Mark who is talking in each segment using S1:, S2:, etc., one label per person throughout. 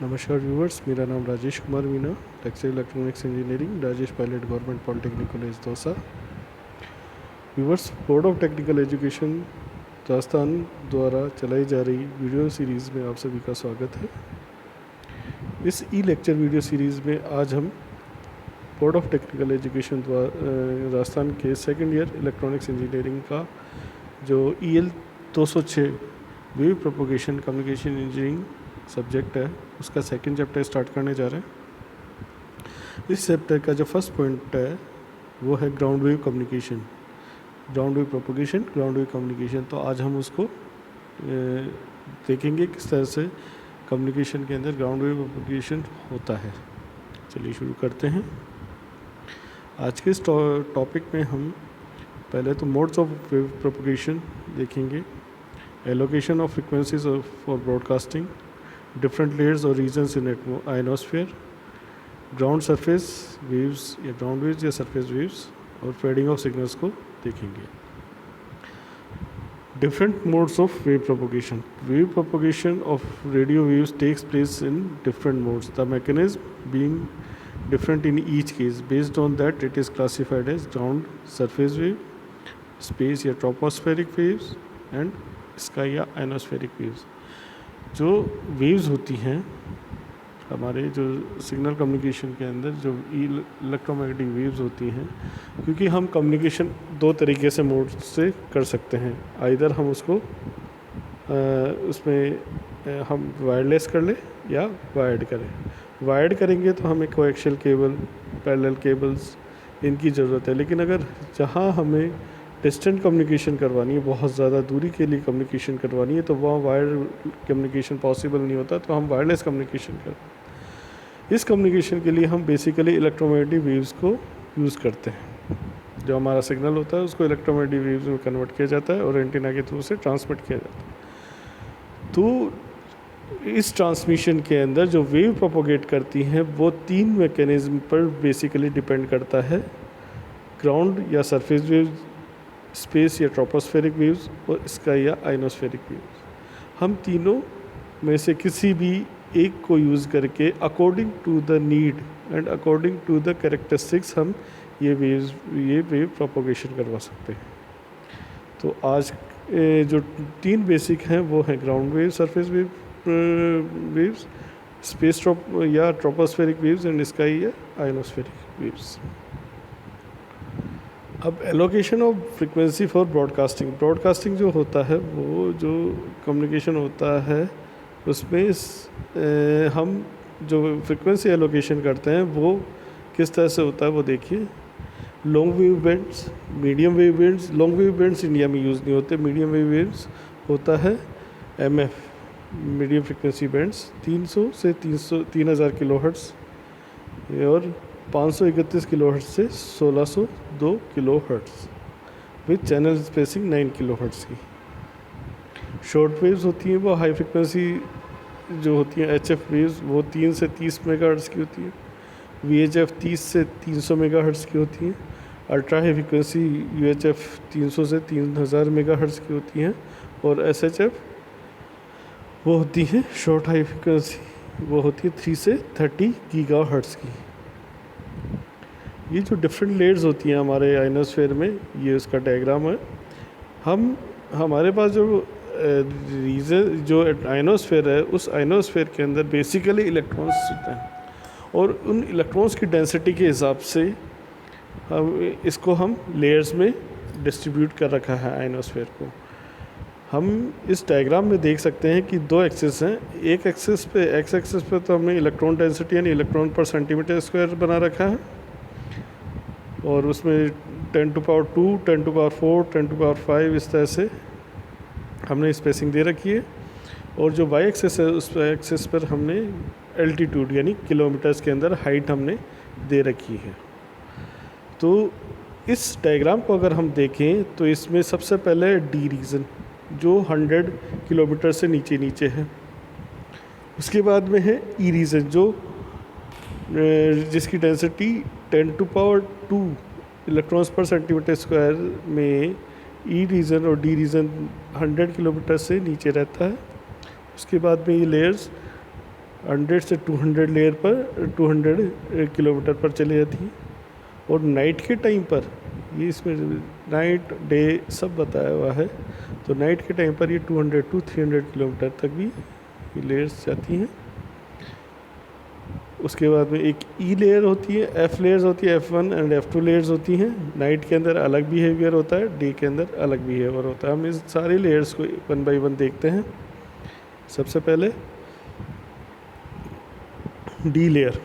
S1: नमस्कार व्यूवर्स, मेरा नाम Rajesh Kumar Meena, lecture electronics engineering, Rajesh Pilot government polytechnic college Dausa. Viewers, board of technical education Rajasthan द्वारा चलाई जा रही वीडियो सीरीज़ में आप सभी का स्वागत है। इस ई लेक्चर वीडियो सीरीज़ में आज हम बोर्ड ऑफ टेक्निकल एजुकेशन द्वारा राजस्थान के सेकेंड ईयर इलेक्ट्रॉनिक्स इंजीनियरिंग का जो EL 206 wave propagation communication engineering subject है, उसका सेकंड चैप्टर स्टार्ट करने जा रहे हैं। इस चैप्टर का जो फर्स्ट पॉइंट है वो है ground wave communication, ground wave propagation, ground wave communication. तो आज हम उसको देखेंगे किस तरह से कम्युनिकेशन के अंदर ग्राउंड वेव प्रोपोगेशन होता है। चलिए शुरू करते हैं। आज के इस टॉपिक में हम पहले तो मोड्स ऑफ वेव प्रोपोगेशन देखेंगे, allocation of frequencies for broadcasting, different layers और regions in ionosphere, ground surface waves या ग्राउंड वेव्स या सरफेस वेव्स, और फेडिंग ऑफ सिग्नल्स को देखेंगे। Different modes of wave propagation. Wave propagation of radio waves takes place in different modes, the mechanism being different in each case. Based on that, it is classified as ground surface wave, space या tropospheric waves and sky या ionospheric waves। जो waves होती हैं हमारे जो signal communication के अंदर, जो इलेक्ट्रोमैग्नेटिक वेव्स होती हैं, क्योंकि हम कम्युनिकेशन दो तरीके से मोड से कर सकते हैं। आइदर हम उसको उसमें हम वायरलेस कर लें या वायर्ड करें। वायर्ड करेंगे तो हमें कोएक्शियल केबल, पैरेलल केबल्स इनकी ज़रूरत है। लेकिन अगर जहाँ हमें डिस्टेंट कम्युनिकेशन करवानी है, बहुत ज़्यादा दूरी के लिए कम्युनिकेशन करवानी है, तो वहाँ वायर्ड कम्युनिकेशन पॉसिबल नहीं होता, तो हम वायरलेस कम्युनिकेशन करते हैं। इस कम्युनिकेशन के लिए हम बेसिकली इलेक्ट्रोमैग्नेटिक वेव्स को यूज़ करते हैं। जो हमारा सिग्नल होता है उसको इलेक्ट्रोमैग्नेटिक वेव्स में कन्वर्ट किया जाता है और एंटीना के थ्रू से ट्रांसमिट किया जाता है। तो इस ट्रांसमिशन के अंदर जो वेव प्रोपोगेट करती हैं वो तीन मैकेनिज्म पर बेसिकली डिपेंड करता है, ग्राउंड या सरफेस वेव्स, स्पेस या ट्रोपोस्फेरिक वेव्स, और स्काई या आइनोस्फेरिक वेव्स। हम तीनों में से किसी भी एक को यूज़ करके according to the need and according to the characteristics हम ये वेव प्रोपोगेशन करवा सकते हैं। तो आज जो तीन बेसिक हैं वो हैं ground wave, surface waves, space या ट्रोपोस्फेरिक वेव्स एंड स्काई या आइनोस्फेरिक वेव्स। अब allocation of frequency for broadcasting. Broadcasting जो होता है, वो जो कम्युनिकेशन होता है उसमें हम जो फ्रीक्वेंसी एलोकेशन करते हैं वो किस तरह से होता है वो देखिए। Long wave bands, medium wave bands. Long wave bands India में यूज़ नहीं होते। मीडियम वेव बैंड्स होता है MF, मीडियम फ्रिक्वेंसी बैंड्स, 300 से 3000 किलोहर्ट्ज़ और 531 किलोहर्ट्ज़ से 1602 kilohertz with channel spacing 9 kilohertz की। शॉर्ट वेव्स होती हैं वो हाई फ्रिक्वेंसी जो होती हैं HF वेव्स, वो 3 से 30 मेगाहर्ट्ज़ की होती है। VHF 30 से 300 मेगाहर्ट्ज़ की होती हैं। अल्ट्रा हाई फ्रिक्वेंसी UHF 300 से 3000 मेगाहर्ट्ज़ की होती हैं। और SHF वो होती है शॉर्ट हाई फ्रिक्वेंसी, वो होती है 3 से 30 गीगाहर्ट्ज़ की। ये जो डिफरेंट लेयर्स होती हैं हमारे आइनोस्फेयर में, ये उसका डायग्राम है। हमारे पास जो आइनोस्फेयर है, उस आइनोस्फेयर के अंदर बेसिकली इलेक्ट्रॉन्स होते हैं और उन इलेक्ट्रॉन्स की डेंसिटी के हिसाब से हम लेयर्स में डिस्ट्रीब्यूट कर रखा है आइनोस्फेयर को। हम इस डायग्राम में देख सकते हैं कि दो एक्सिस हैं। एक एक्सिस पे, एक्स एक्सिस पे तो हमने इलेक्ट्रॉन डेंसिटी यानी इलेक्ट्रॉन पर सेंटीमीटर स्क्वायर बना रखा है और उसमें 10 to power 2, 10 to power 4, 10 to power 5 इस तरह से हमने स्पेसिंग दे रखी है। और जो वाई एक्सिस है, उस एक्सिस पर हमने एल्टीट्यूड यानी किलोमीटर्स के अंदर हाइट हमने दे रखी है। तो इस डायग्राम को अगर हम देखें तो इसमें सबसे पहले डी रीजन जो 100 किलोमीटर से नीचे है। उसके बाद में है ई रीजन जो जिसकी डेंसिटी 10 टू पावर 2 इलेक्ट्रॉन्स पर सेंटीमीटर स्क्वायर में ई रीजन और डी रीजन 100 किलोमीटर से नीचे रहता है। उसके बाद में ये लेयर्स 100 से 200 लेयर पर 200 किलोमीटर पर चली जाती है। और नाइट के टाइम पर ये इसमें नाइट डे सब बताया हुआ है, तो नाइट के टाइम पर ये 200 to 300 किलोमीटर तक भी ये लेयर्स जाती हैं। उसके बाद में एक ई लेयर होती है, एफ लेयर्स होती है, F1 एंड F2 लेयर्स होती हैं। नाइट के अंदर अलग बिहेवियर होता है, डे के अंदर अलग बिहेवियर होता है। हम इस सारे लेयर्स को 1 by 1 देखते हैं। सबसे पहले D layer,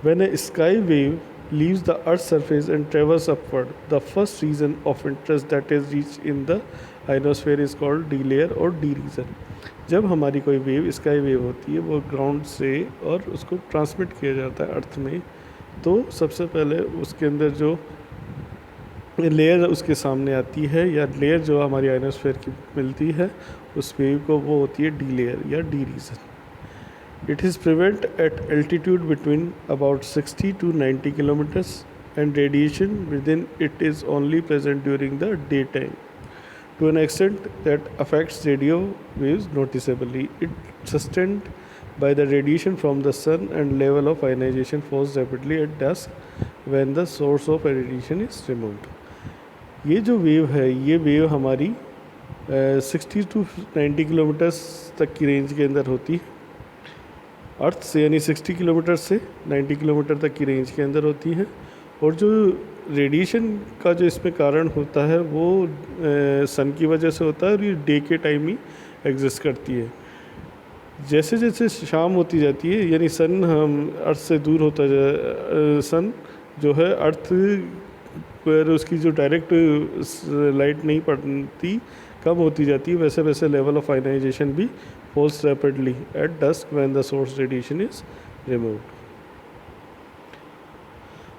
S1: when A sky wave leaves the earth's surface and travels upward, the first region of interest that is reached in the ionosphere is called D layer और D region। जब हमारी कोई wave sky wave होती है वो ground से और उसको ट्रांसमिट किया जाता है अर्थ में, तो सबसे पहले उसके अंदर जो लेयर उसके सामने आती है या लेयर जो हमारी आइनोस्फेयर की मिलती है उस वेव को, वो होती है डी लेयर या D reason. It is present at altitude between about 60 to 90 kilometers and radiation within it is only present during the daytime to an extent that affects radio waves noticeably. It sustained by the radiation from the sun and level of ionization falls rapidly at dusk when the source of radiation is removed. ये जो wave है ये wave हमारी 60 to 90 kilometres तक की range के अंदर होती है अर्थ से, यानी 60 किलोमीटर से 90 किलोमीटर तक की रेंज के अंदर होती है। और जो रेडिएशन का जो इसमें कारण होता है वो सन की वजह से होता है और ये डे के टाइम ही एग्जिस्ट करती है। जैसे जैसे शाम होती जाती है यानी सन हम अर्थ से दूर होता सन जो है अर्थ पर उसकी जो डायरेक्ट लाइट नहीं पड़ती कम होती जाती है, वैसे वैसे लेवल ऑफ आयनाइजेशन भी falls rapidly at dusk when the source radiation is removed।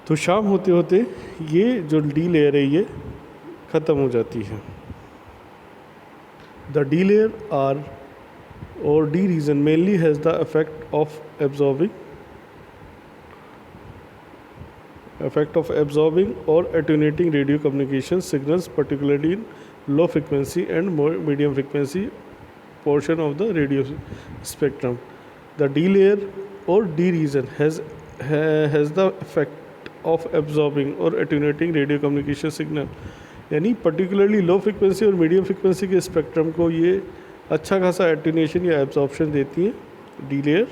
S1: तो शाम होते होते ये जो डी लेयर है ये ख़त्म हो जाती है। द डी लेयर आर और D reason mainly has the effect of absorbing or attenuating radio communication signals, particularly in low frequency and medium frequency portion of the radio spectrum. The D layer or D region has the effect of absorbing or attenuating radio communication signal, यानी particularly low frequency और medium frequency के spectrum को ये अच्छा खासा attenuation या absorption देती है D layer।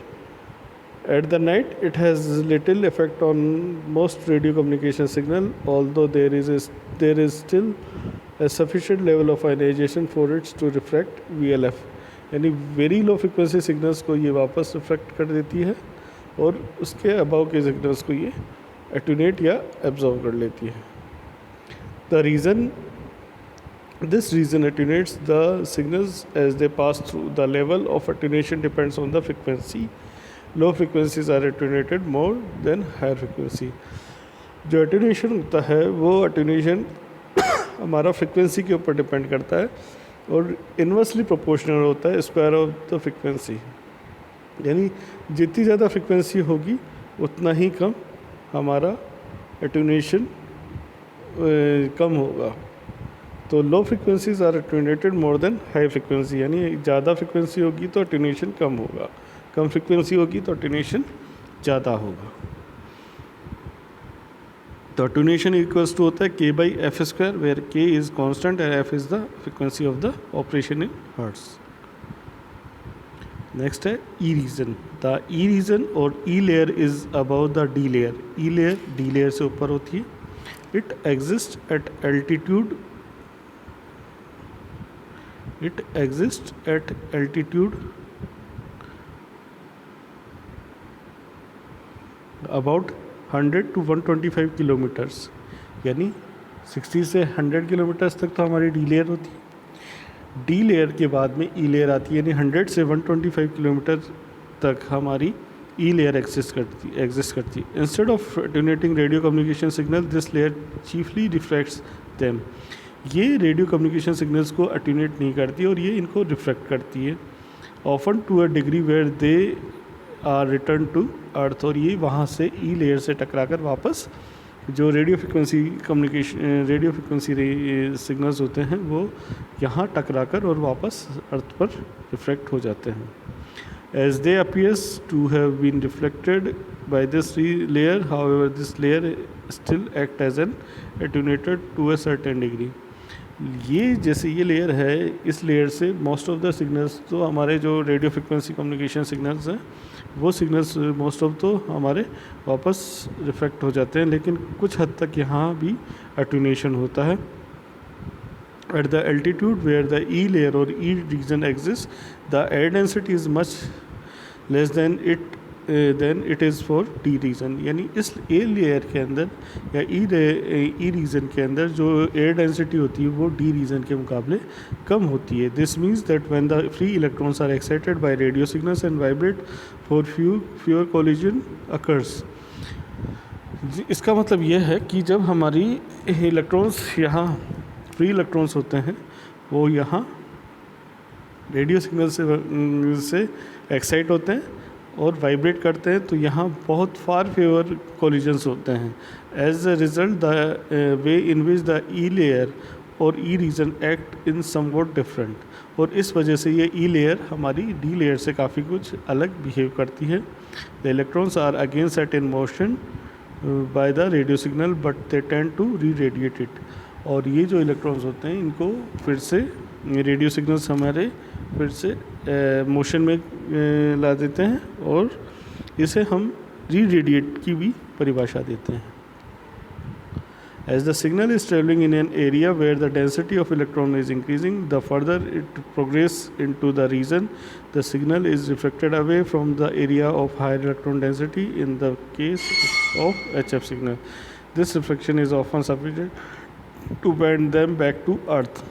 S1: At the night it has little effect on most radio communication signal, although there is still a sufficient level of ionization for it to refract VLF, यानी very low frequency signals को ये वापस reflect कर देती है और उसके above के सिग्नल्स को ये एटूनेट या एब्जॉर्ब कर लेती है। This region attenuates the signals as they pass through. The level of attenuation depends on the frequency. Low frequencies are attenuated more than higher frequency. जो एटूनेशन होता है वो एटूनेशन हमारा फ्रिक्वेंसी के ऊपर डिपेंड करता है और इन्वर्सली प्रोपोर्शनल होता है स्क्वायर ऑफ द फ्रिक्वेंसी, यानी जितनी ज़्यादा फ्रिक्वेंसी होगी उतना ही कम हमारा एटूनेशन कम होगा। तो low frequencies are attenuated more than high frequency, यानी ज़्यादा फ्रिक्वेंसी होगी तो एटूनेशन कम होगा, कम फ्रिक्वेंसी होगी तो एटूनेशन ज़्यादा होगा। तो अटेन्यूएशन इक्वल्स टू होता है k by f square, where k is constant and f is the frequency of the operation in hertz. Next है E region. The E region और E layer is above the D layer. E layer D layer से ऊपर होती है। It exist at altitude about 100 to 125 kilometres, यानी 60 से 100 kilometres तक तो हमारी डी लेयर होती है। डी लेयर के बाद में ई लेयर आती है, यानी 100 से 125 किलोमीटर तक हमारी ई लेयर एग्जिस्ट करती है। Instead of attenuating radio communication signal this layer chiefly reflects them. ये रेडियो कम्युनिकेशन सिग्नल्स को एटूनेट नहीं करती और ये इनको रिफ्लेक्ट करती है, often to a degree where they are return to earth. और ये वहाँ से ई लेयर से टकराकर वापस जो रेडियो फ्रिक्वेंसी सिग्नल्स होते हैं वो यहाँ टकराकर और वापस अर्थ पर रिफ्लेक्ट हो जाते हैं। as they appears to have been reflected by this layer. However, this layer still act as an attenuator to a certain degree. ये जैसे ये लेयर है, इस लेयर से मोस्ट ऑफ द सिग्नल्स तो हमारे जो रेडियो फ्रिक्वेंसी कम्युनिकेशन सिग्नल्स हैं वो सिग्नल्स मोस्ट ऑफ तो हमारे वापस रिफ्लेक्ट हो जाते हैं, लेकिन कुछ हद तक यहाँ भी अटेन्यूएशन होता है. At the altitude where the E layer or E region exists, the air density is much less than it is for D region. यानी इस A layer के अंदर या E region के अंदर जो air density होती है वो D region के मुकाबले कम होती है. This means that when the free electrons are excited by radio signals and vibrate, for fewer collision occurs. इसका मतलब यह है कि जब हमारी इलेक्ट्रॉन्स यहाँ फ्री इलेक्ट्रॉन्स होते हैं वो यहाँ रेडियो सिग्नल से एक्साइट होते हैं और वाइब्रेट करते हैं, तो यहाँ बहुत फार फेवर कोलिजन्स होते हैं. As a result the way in which the E layer और E region act in somewhat different, और इस वजह से ये ई लेयर हमारी डी लेयर से काफ़ी कुछ अलग बिहेव करती है. The electrons are again set in motion by the radio signal but they tend to reradiate it. और ये जो इलेक्ट्रॉन्स होते हैं इनको फिर से रेडियो सिग्नल्स हमारे फिर से मोशन में ला देते हैं और इसे हम री रेडिएट की भी परिभाषा देते हैं. As the signal is traveling in an area where the density of electron is increasing, the further it progresses into the region, the signal is reflected away from the area of higher electron density in the case of HF signal. This reflection is often sufficient to bend them back to earth.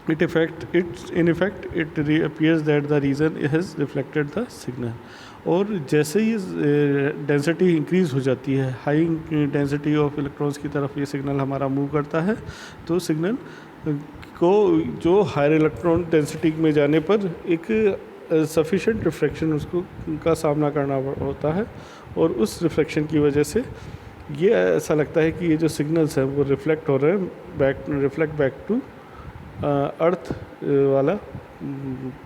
S1: In effect, it appears that the region has reflected the signal. और जैसे ही density increase हो जाती है, high density of electrons की तरफ ये signal हमारा move करता है, तो सिग्नल को जो हायर इलेक्ट्रॉन डेंसिटी में जाने पर एक सफिशेंट रिफ्लेक्शन उसको का सामना करना होता है, और उस रिफ्लेक्शन की वजह से ये ऐसा लगता है कि ये जो सिग्नल्स हैं वो रिफ्लेक्ट हो रहे हैं, रिफ्लेक्ट बैक टू अर्थ वाला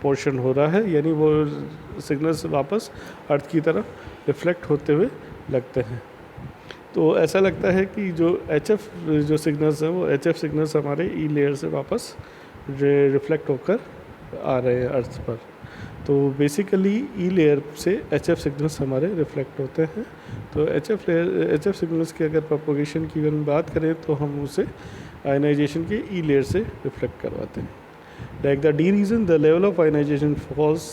S1: पोर्शन हो रहा है, यानी वो सिग्नल्स वापस अर्थ की तरफ रिफ्लेक्ट होते हुए लगते हैं. तो ऐसा लगता है कि जो HF जो सिग्नल्स हैं वो HF सिग्नल्स हमारे ई लेयर से वापस रिफ्लेक्ट होकर आ रहे हैं अर्थ पर. तो बेसिकली ई लेयर से HF सिग्नल्स हमारे रिफ्लेक्ट होते हैं. तो HF सिग्नल्स की अगर प्रोपोगेशन की अगर बात करें तो हम उसे आयनाइजेशन के ई लेयर से रिफ्लेक्ट करवाते हैं. Like the D region, the level of ionization falls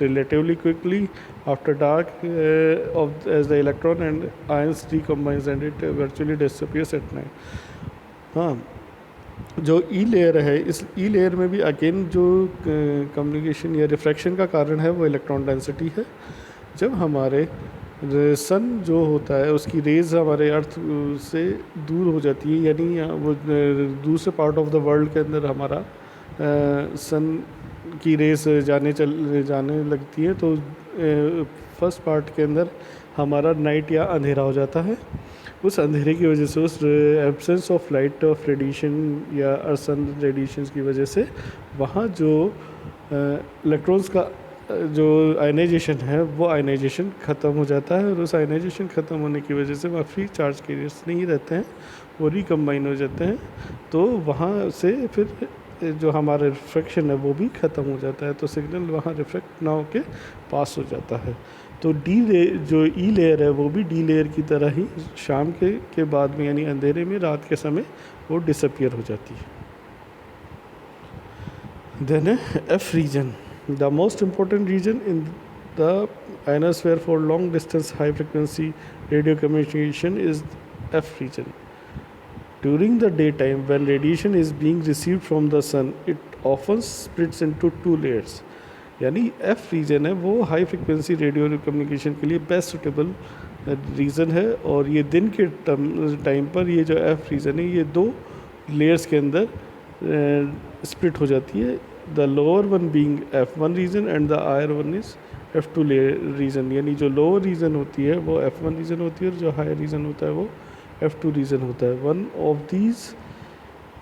S1: relatively quickly after dark as the electron and ions recombines and it virtually disappears at night. हाँ, जो ई लेयर है, इस ई लेयर में भी अगेन जो कम्युनिकेशन या रिफ्रैक्शन का कारण है वो इलेक्ट्रॉन डेंसिटी है. जब हमारे सन जो होता है उसकी रेज़ हमारे अर्थ से दूर हो जाती है, यानी वो दूसरे पार्ट ऑफ द वर्ल्ड के अंदर हमारा सन की रेस जाने लगती है, तो फर्स्ट पार्ट के अंदर हमारा नाइट या अंधेरा हो जाता है. उस अंधेरे की वजह से, उस absence of light of radiation या सन रेडिएशंस की वजह से वहाँ जो इलेक्ट्रॉन्स का जो आयनाइजेशन है वो आयनाइजेशन ख़त्म हो जाता है, और उस आयनाइजेशन ख़त्म होने की वजह से वहाँ फ्री चार्ज कैरियर्स नहीं रहते हैं, वो रिकम्बाइन हो जाते हैं. तो वहाँ से फिर जो हमारा रिफ्रैक्शन है वो भी ख़त्म हो जाता है, तो सिग्नल वहाँ रिफ्लेक्ट ना होके पास हो जाता है. तो जो ई लेयर है वो भी डी लेयर की तरह ही शाम के बाद में, यानी अंधेरे में रात के समय वो डिसअपियर हो जाती है. Then F region, the most important region in the ionosphere for long distance high frequency radio communication is F region. During the daytime, when radiation is being received from the sun, it often splits into two layers. यानी F reason है वो high frequency radio communication के लिए best suitable reason है, और ये दिन के टाइम पर ये जो F रीजन है ये दो लेयर्स के अंदर स्प्लिट हो जाती है. The lower one being F1 region and the higher one is F2 region. यानी जो लोअर रीजन होती है वो F1 रीजन होती है, और जो हायर रीजन होता है वो F2 रीजन होता है. One of these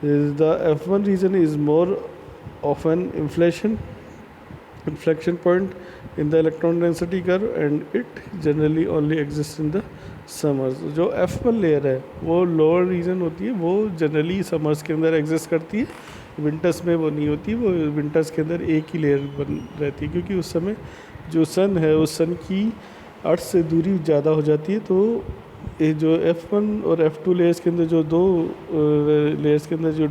S1: the F1 region is more of an inflation inflection point in the electron density curve and it generally only exists in the summers. जो F1 लेयर है वो lower reason होती है, वो generally summers के अंदर exist करती है, विंटर्स में वो नहीं होती, वो विंटर्स के अंदर एक ही लेयर बन रहती है, क्योंकि उस समय जो सन है उस सन की अर्थ से दूरी ज़्यादा हो जाती है। तो ये जो F1 और F2 लेयर्स के अंदर जो दो लेयर्स के अंदर जो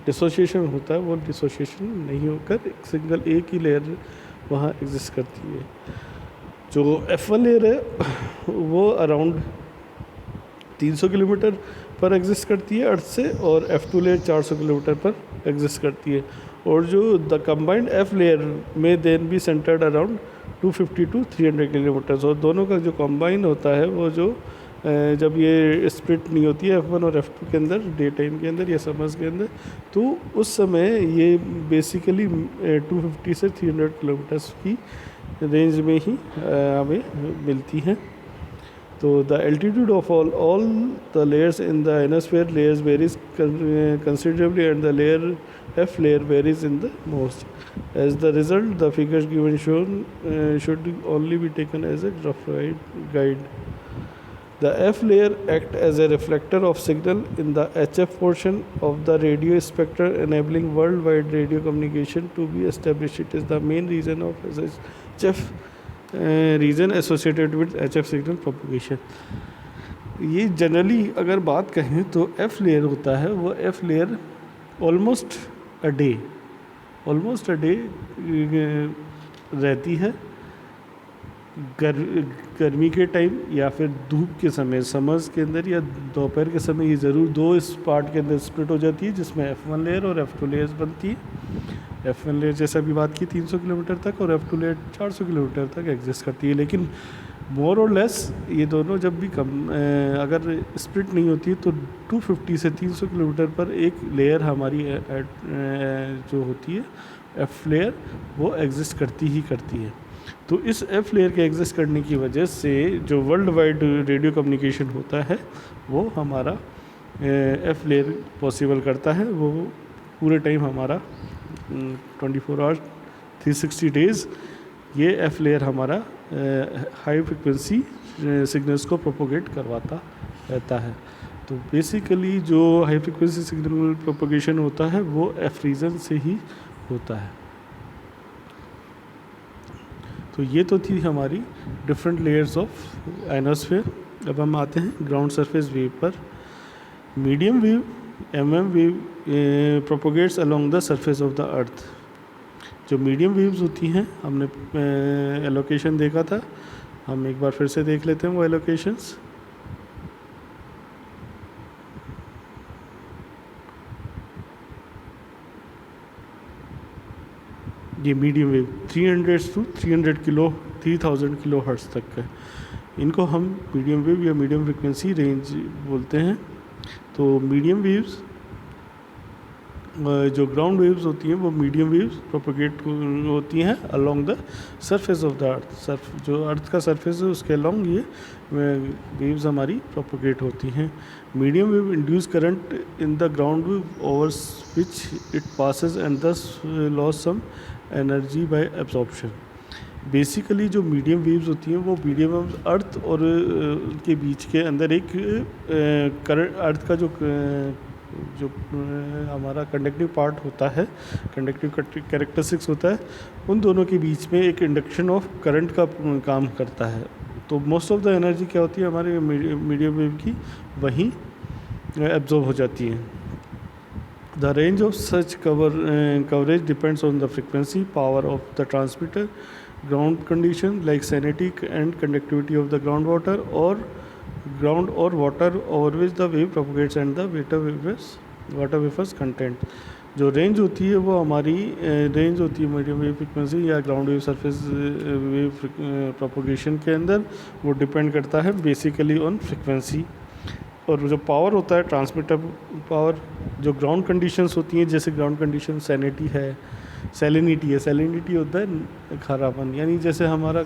S1: डिसोसिएशन होता है वो डिसोसिएशन नहीं होकर एक सिंगल एक ही लेयर वहाँ एग्जिस्ट करती है। जो F1 लेयर है वो अराउंड 300 किलोमीटर पर एग्जिस्ट करती है अर्थ से, और F2 लेयर 400 किलोमीटर पर एग्जिस्ट करती है। और जो द कंबाइंड F लेयर में देन भी सेंटर्ड अराउंड 250 to 300 किलोमीटर्स, और दोनों का जो कंबाइन होता है वो जो जब ये स्प्लिट नहीं होती है F1 और F2 के अंदर डे टाइम के अंदर या समर्स के अंदर, तो उस समय ये बेसिकली 250 से 300 किलोमीटर्स की रेंज में ही हमें मिलती हैं। तो the altitude of all the layers in the ionosphere layers varies considerably and the layer F layer varies in the most. As the result, the figures given should only be taken as a rough guide. The F layer acts as a reflector of signal in the HF portion of the radio spectrum, enabling worldwide radio communication to be established. It is the main reason of HF region associated with HF signal propagation. ये generally अगर बात कहें तो F layer होता है, वो F layer almost a day रहती है गर्मी के टाइम या फिर धूप के समय, समर्स के अंदर या दोपहर के समय। ये ज़रूर दो इस पार्ट के अंदर स्प्लिट हो जाती है, जिसमें F1 लेयर और F2 लेयर्स बनती है। F1 लेयर जैसा अभी बात की 300 किलोमीटर तक, और F2 लेयर 400 किलोमीटर तक एग्जिस्ट करती है। लेकिन मोर और लेस ये दोनों जब भी अगर स्प्लिट नहीं होती है तो 250 से 300 किलोमीटर पर एक लेयर हमारी जो होती है F लेयर वो एग्जिस्ट करती ही करती है। तो इस F लेयर के एग्जिस्ट करने की वजह से जो वर्ल्ड वाइड रेडियो कम्युनिकेशन होता है वो हमारा F लेयर पॉसिबल करता है। वो पूरे टाइम हमारा 24 आवर्स 360 डेज़ ये F लेयर हमारा हाई फ्रिक्वेंसी सिग्नल्स को प्रोपोगेट करवाता रहता है। तो बेसिकली जो हाई फ्रिक्वेंसी सिग्नल प्रोपोगेशन होता है वो F रीजन से ही होता है। तो ये तो थी हमारी डिफरेंट लेयर्स ऑफ आयनोस्फेयर। अब हम आते हैं ग्राउंड सरफेस वेव पर। Medium wave MM wave propagates along the surface of the earth. जो मीडियम वेव्स होती हैं हमने एलोकेशन देखा था, हम एक बार फिर से देख लेते हैं वो एलोकेशंस। ये medium wave 300 to 3000 kilo hertz तक है। इनको हम मीडियम वेव या मीडियम फ्रिक्वेंसी रेंज बोलते हैं। तो मीडियम वेव्स जो ग्राउंड वेव्स होती हैं वो मीडियम वेव्स प्रोपोगेट होती हैं along the surface of the earth. जो अर्थ का सरफेस है उसके अलोंग ये वेव्स हमारी प्रोपोगेट होती हैं। Medium wave induce current in the ground wave over which it passes and thus loss some energy by absorption. Basically जो मीडियम वेव्स होती हैं वो मीडियम अर्थ और के बीच के अंदर एक करंट, अर्थ का जो हमारा कंडक्टिव पार्ट होता है, कंडक्टिव कैरेक्टरिस्टिक्स होता है, उन दोनों के बीच में एक इंडक्शन ऑफ करंट का काम करता है। तो मोस्ट ऑफ द एनर्जी क्या होती है हमारे मीडियम वेव की, वहीं एब्जॉर्ब हो जाती है। The range of such coverage depends on the frequency, power of the transmitter, ground condition like salinity and conductivity of the ground water और water over which the wave propagates and the water vapours content. जो range होती है वो हमारी range होती है medium wave frequency या ground wave surface wave propagation के अंदर, वो डिपेंड करता है बेसिकली ऑन फ्रिक्वेंसी। और जो पावर होता है ट्रांसमीटर पावर, जो ग्राउंड कंडीशंस होती हैं, जैसे ग्राउंड कंडीशन सैनिटी है, सैलिनिटी होता है खारापन, यानी जैसे हमारा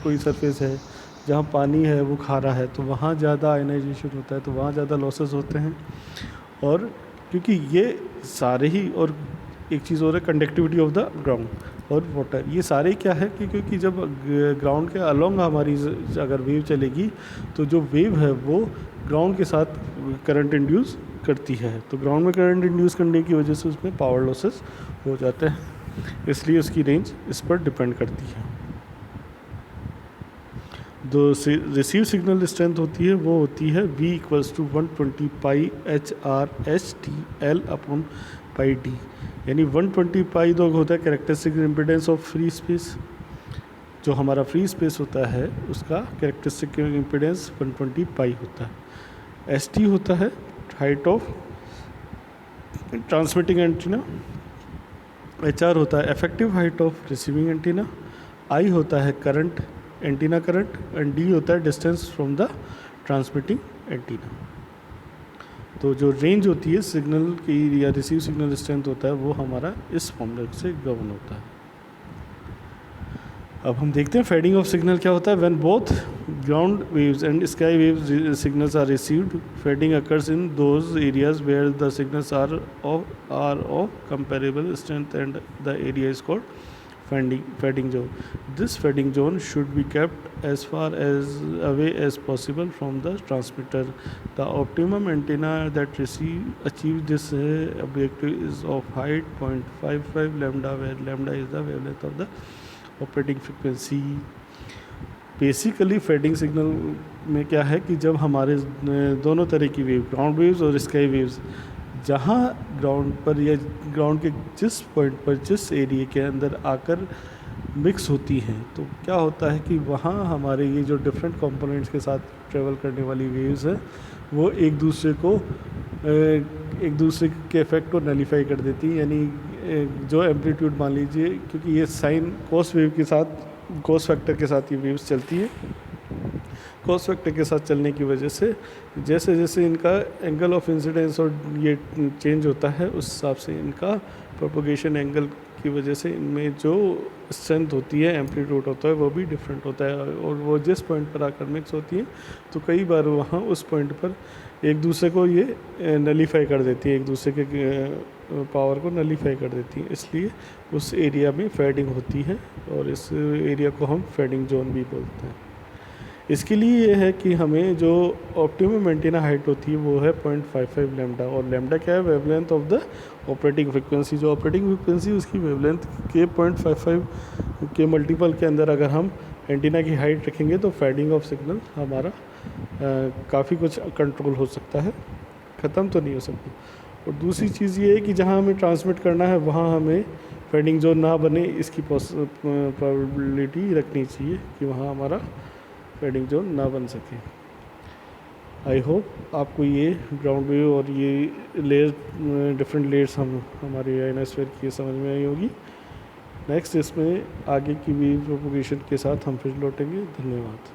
S1: कोई सरफेस है जहाँ पानी है वो खारा है तो वहाँ ज़्यादा आयनाइजेशन होता है, तो वहाँ ज़्यादा लॉसेस होते हैं। और क्योंकि ये सारे ही, और एक चीज़ और है कंडक्टिविटी ऑफ द ग्राउंड, और वाटर। ये सारे क्या है कि क्योंकि जब ग्राउंड के अलोंग हमारी अगर वेव चलेगी तो जो वेव है वो ग्राउंड के साथ करंट इंड्यूस करती है, तो ग्राउंड में करंट इंड्यूस करने की वजह से उसमें पावर लॉसेस हो जाते हैं, इसलिए उसकी रेंज इस पर डिपेंड करती है। जो रिसीव सिग्नल स्ट्रेंथ होती है वो होती है V = 120 पाई HRHTL/πD, यानी 120 पाई तो होता है characteristic impedance of free space. जो हमारा फ्री स्पेस होता है उसका कैरेक्टरिस्टिक इम्पीडेंस 120 पाई होता है। ST होता है height of transmitting antenna, HR होता है effective height of receiving antenna, I होता है current, antenna current, and D होता है distance from the transmitting antenna. तो जो रेंज होती है सिग्नल की या रिसीव सिग्नल स्ट्रेंथ होता है वो हमारा इस फॉर्मूला से गवर्न होता है। अब हम देखते हैं फेडिंग ऑफ सिग्नल क्या होता है। When both ground waves and sky waves signals are received, fading occurs in those areas where the signals are of comparable strength and the area is called fading zone. This feeding zone should be kept as far as away as possible from the transmitter. The optimum antenna that achieves this objective is of height 0.55 lambda, where lambda is the wavelength of the operating frequency. Basically fading signal में क्या है कि जब हमारे दोनों तरह की wave, ground waves और स्काई वेव्स, जहाँ ग्राउंड पर या ग्राउंड के जिस पॉइंट पर जिस एरिया के अंदर आकर मिक्स होती हैं, तो क्या होता है कि वहाँ हमारे ये जो डिफरेंट कंपोनेंट्स के साथ ट्रेवल करने वाली वेव्स हैं वो एक दूसरे के इफेक्ट को नलीफाई कर देती हैं। यानी जो एम्पलीट्यूड मान लीजिए, क्योंकि ये साइन कॉस वेव के साथ, कॉस फैक्टर के साथ ये वेव्स चलती है, कॉस फैक्टर के साथ चलने की वजह से जैसे जैसे इनका एंगल ऑफ इंसिडेंस और ये चेंज होता है उस हिसाब से इनका प्रोपोगेशन एंगल की वजह से इनमें जो स्ट्रेंथ होती है, एम्पलीट्यूड होता है, वो भी डिफरेंट होता है। और वो जिस पॉइंट पर आकर मिक्स होती है तो कई बार वहाँ उस पॉइंट पर एक दूसरे को ये नलीफाई कर देती है, एक दूसरे के पावर को नलीफाई कर देती है, इसलिए उस एरिया में फेडिंग होती है और इस एरिया को हम फेडिंग जोन भी बोलते हैं। इसके लिए ये है कि हमें जो ऑप्टिमम एंटीना हाइट होती है वो है 0.55 लैम्डा, और लैम्डा क्या है, wavelength of the operating frequency. जो ऑपरेटिंग फ्रिक्वेंसी उसकी वेवलेंथ के 0.55 के मल्टीपल के अंदर अगर हम एंटीना की हाइट रखेंगे तो फेडिंग ऑफ सिग्नल हमारा काफ़ी कुछ कंट्रोल हो सकता है, ख़त्म तो नहीं हो सकता। और दूसरी चीज़ ये है कि जहाँ हमें ट्रांसमिट करना है वहाँ हमें फेडिंग जोन ना बने इसकी प्रोबेबिलिटी रखनी चाहिए कि वहाँ हमारा फेडिंग जोन ना बन सके। आई होप आपको ये ग्राउंड वेव और ये लेयर, डिफरेंट लेयर्स हमारे आयनोस्फीयर की समझ में आई होगी। नेक्स्ट इसमें आगे की वेव प्रोपगेशन के साथ हम फिर लौटेंगे। धन्यवाद।